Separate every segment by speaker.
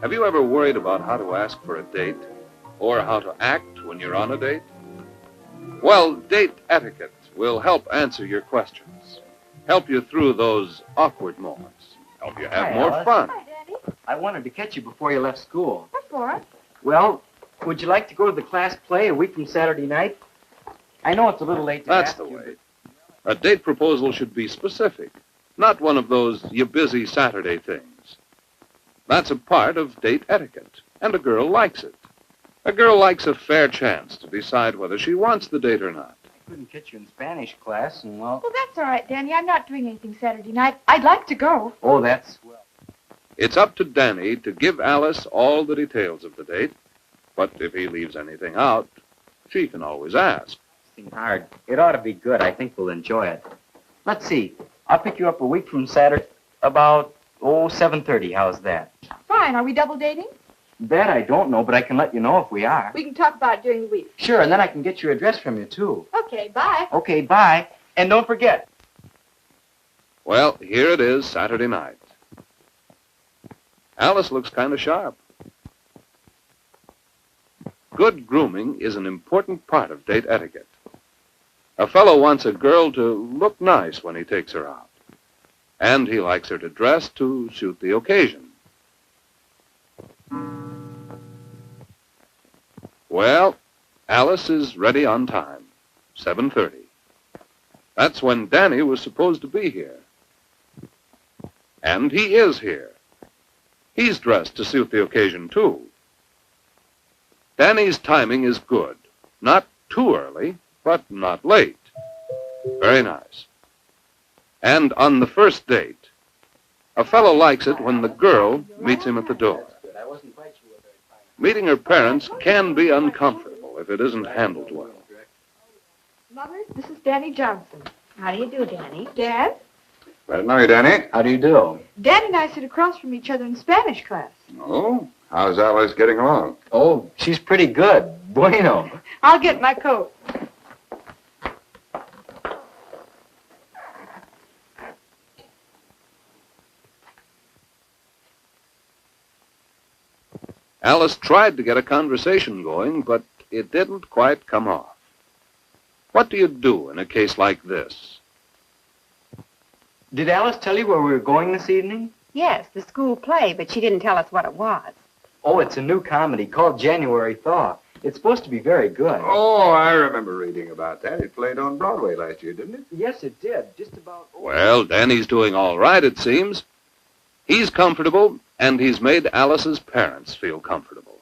Speaker 1: Have you ever worried about how to ask for a date or how to act when you're on a date? Well, Date Etiquette will help answer your questions, help you through those awkward moments, help you have more fun.
Speaker 2: Hi, Daddy. I wanted to catch you before you left school.
Speaker 3: What for?
Speaker 2: Well, would you like to go to the class play a week from Saturday night? I know it's a little late to
Speaker 1: That's
Speaker 2: ask
Speaker 1: the
Speaker 2: you,
Speaker 1: way. A date proposal should be specific, not one of those you busy Saturday things. That's a part of date etiquette, and a girl likes it. A girl likes a fair chance to decide whether she wants the date or not.
Speaker 2: I couldn't catch you in Spanish class, and well...
Speaker 3: Well, that's all right, Danny. I'm not doing anything Saturday night. I'd like to go.
Speaker 2: Oh, that's swell.
Speaker 1: It's up to Danny to give Alice all the details of the date, but if he leaves anything out, she can always ask.
Speaker 2: It's hard. It ought to be good. I think we'll enjoy it. Let's see. I'll pick you up a week from Saturday about, 7:30. How's that?
Speaker 3: Fine. Are we double dating?
Speaker 2: That I don't know, but I can let you know if we are.
Speaker 3: We can talk about it during the week.
Speaker 2: Sure, and then I can get your address from you, too.
Speaker 3: Okay, bye.
Speaker 2: Okay, bye. And don't forget.
Speaker 1: Well, here it is, Saturday night. Alice looks kind of sharp. Good grooming is an important part of date etiquette. A fellow wants a girl to look nice when he takes her out, and he likes her to dress to suit the occasion. Well, Alice is ready on time, 7:30. That's when Danny was supposed to be here. And he is here. He's dressed to suit the occasion, too. Danny's timing is good. Not too early, but not late. Very nice. And on the first date, a fellow likes it when the girl meets him at the door. Meeting her parents can be uncomfortable if it isn't handled well.
Speaker 3: Mother, this is Danny Johnson.
Speaker 4: How do you do, Danny?
Speaker 3: Dad?
Speaker 5: Glad to know you, Danny.
Speaker 2: How do you do?
Speaker 3: Danny and I sit across from each other in Spanish class.
Speaker 5: Oh, how's Alice getting along?
Speaker 2: Oh, she's pretty good. Bueno.
Speaker 3: I'll get my coat.
Speaker 1: Alice tried to get a conversation going, but it didn't quite come off. What do you do in a case like this?
Speaker 2: Did Alice tell you where we were going this evening?
Speaker 4: Yes, the school play, but she didn't tell us what it was.
Speaker 2: Oh, it's a new comedy called January Thaw. It's supposed to be very good.
Speaker 5: Oh, I remember reading about that. It played on Broadway last year, didn't it?
Speaker 2: Yes, it did. Just about...
Speaker 1: Well, Danny's doing all right, it seems. He's comfortable, and he's made Alice's parents feel comfortable.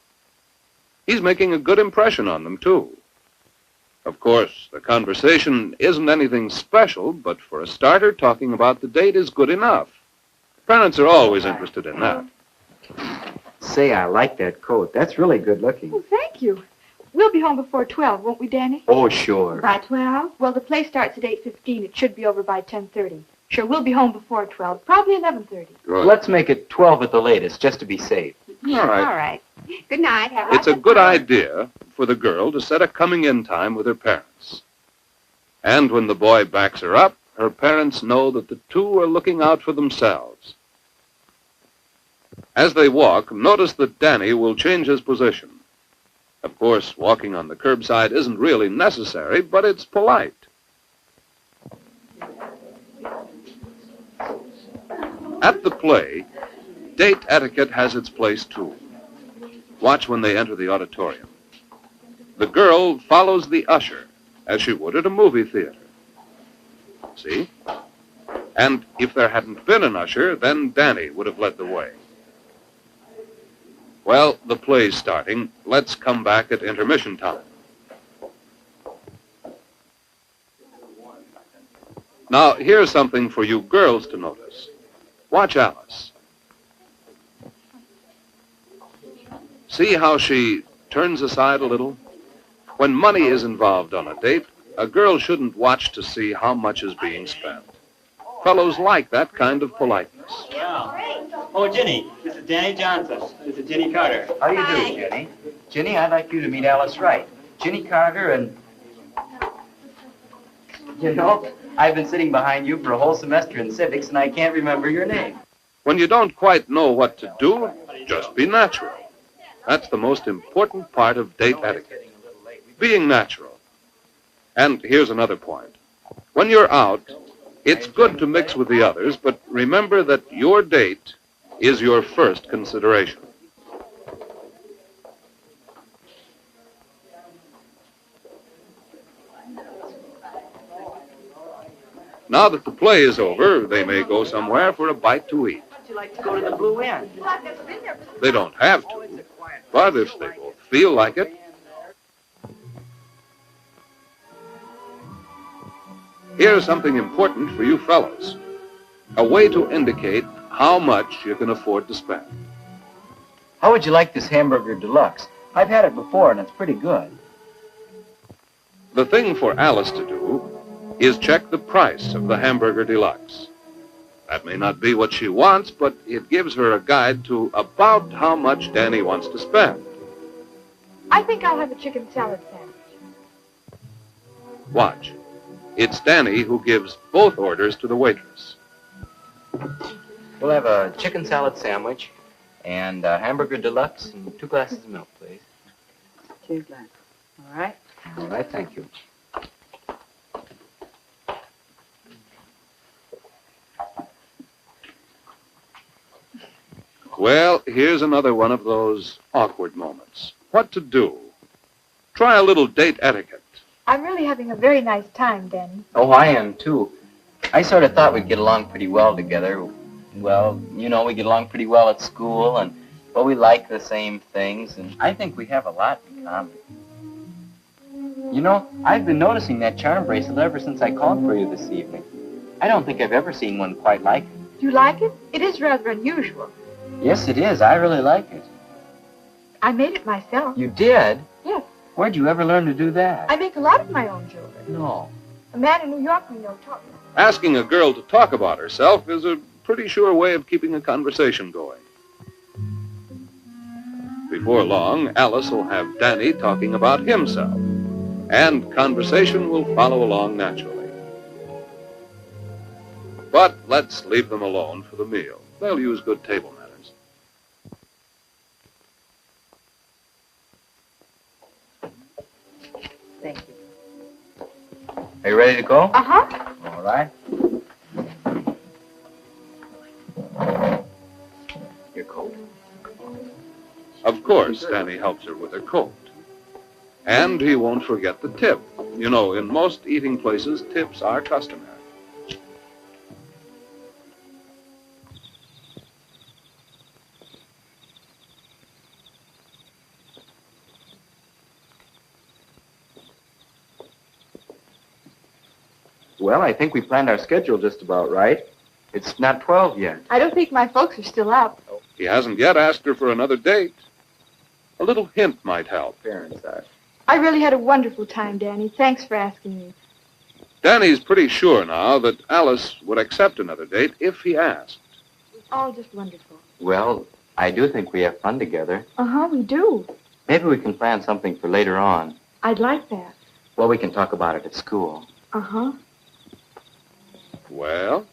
Speaker 1: He's making a good impression on them, too. Of course, the conversation isn't anything special, but for a starter, talking about the date is good enough. Parents are always interested in that.
Speaker 2: Say, I like that coat. That's really good looking.
Speaker 3: Oh, thank you. We'll be home before 12, won't we, Danny?
Speaker 2: Oh, sure.
Speaker 3: By 12? Well, the play starts at 8:15. It should be over by 10:30. Sure, we'll be home before 12, probably 11:30.
Speaker 1: Good.
Speaker 2: Let's make it 12 at the latest, just to be safe.
Speaker 1: All right.
Speaker 4: All right. Good night. Have
Speaker 1: It's a good idea for the girl to set a coming-in time with her parents. And when the boy backs her up, her parents know that the two are looking out for themselves. As they walk, notice that Danny will change his position. Of course, walking on the curbside isn't really necessary, but it's polite. At the play, date etiquette has its place, too. Watch when they enter the auditorium. The girl follows the usher, as she would at a movie theater. See? And if there hadn't been an usher, then Danny would have led the way. Well, the play's starting. Let's come back at intermission time. Now, here's something for you girls to notice. Watch Alice. See how she turns aside a little? When money is involved on a date, a girl shouldn't watch to see how much is being spent. Fellows like that kind of politeness.
Speaker 6: Oh, Ginny, this is Danny Johnson. This is Ginny Carter.
Speaker 2: How do you do, Ginny? Ginny, I'd like you to meet Alice Wright. Ginny Carter and... You know, I've been sitting behind you for a whole semester in civics, and I can't remember your name.
Speaker 1: When you don't quite know what to do, just be natural. That's the most important part of date etiquette. Being natural. And here's another point. When you're out, it's good to mix with the others, but remember that your date is your first consideration. Now that the play is over, they may go somewhere for a bite to eat.
Speaker 2: Would you like to go to the Blue Inn?
Speaker 1: They don't have to, but if they both feel like it. Here's something important for you fellows. A way to indicate how much you can afford to spend.
Speaker 2: How would you like this hamburger deluxe? I've had it before, and it's pretty good.
Speaker 1: The thing for Alice to do is check the price of the hamburger deluxe. That may not be what she wants, but it gives her a guide to about how much Danny wants to spend.
Speaker 3: I think I'll have a chicken salad sandwich.
Speaker 1: Watch. It's Danny who gives both orders to the waitress.
Speaker 2: We'll have a chicken salad sandwich and a hamburger deluxe and 2 glasses of milk, please.
Speaker 7: 2 glasses. All right.
Speaker 2: All right, thank you.
Speaker 1: Well, here's another one of those awkward moments. What to do? Try a little date etiquette.
Speaker 3: I'm really having a very nice time, Danny.
Speaker 2: Oh, I am, too. I sort of thought we'd get along pretty well together. Well, you know, we get along pretty well at school, and, well, we like the same things, and I think we have a lot in common. You know, I've been noticing that charm bracelet ever since I called for you this evening. I don't think I've ever seen one quite like it.
Speaker 3: Do you like it? It is rather unusual.
Speaker 2: Yes, it is. I really like it.
Speaker 3: I made it myself.
Speaker 2: You did?
Speaker 3: Yes.
Speaker 2: Where'd you ever learn to do that?
Speaker 3: I make a lot of my own jewelry.
Speaker 2: No.
Speaker 3: A man in New York we know taught me.
Speaker 1: Asking a girl to talk about herself is a pretty sure way of keeping a conversation going. Before long, Alice will have Danny talking about himself, and conversation will follow along naturally. But let's leave them alone for the meal. They'll use good table manners.
Speaker 7: Thank you.
Speaker 2: Are you ready to go?
Speaker 3: Uh-huh.
Speaker 2: All right. Your coat.
Speaker 1: Of course, Danny helps her with her coat. And he won't forget the tip. You know, in most eating places, tips are customary.
Speaker 2: Well, I think we planned our schedule just about right. It's not 12 yet.
Speaker 3: I don't think my folks are still up.
Speaker 1: He hasn't yet asked her for another date. A little hint might help.
Speaker 2: Parents are.
Speaker 3: I really had a wonderful time, Danny. Thanks for asking me.
Speaker 1: Danny's pretty sure now that Alice would accept another date if he asked.
Speaker 3: It's all just wonderful.
Speaker 2: Well, I do think we have fun together.
Speaker 3: Uh-huh, we do.
Speaker 2: Maybe we can plan something for later on.
Speaker 3: I'd like that.
Speaker 2: Well, we can talk about it at school.
Speaker 3: Uh-huh.
Speaker 1: Well?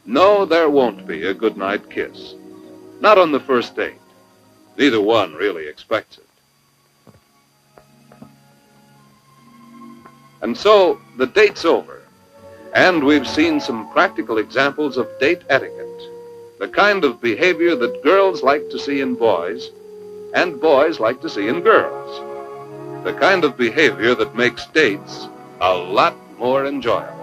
Speaker 1: No, there won't be a goodnight kiss. Not on the first date. Neither one really expects it. And so, the date's over. And we've seen some practical examples of date etiquette. The kind of behavior that girls like to see in boys, and boys like to see in girls. The kind of behavior that makes dates a lot more enjoyable.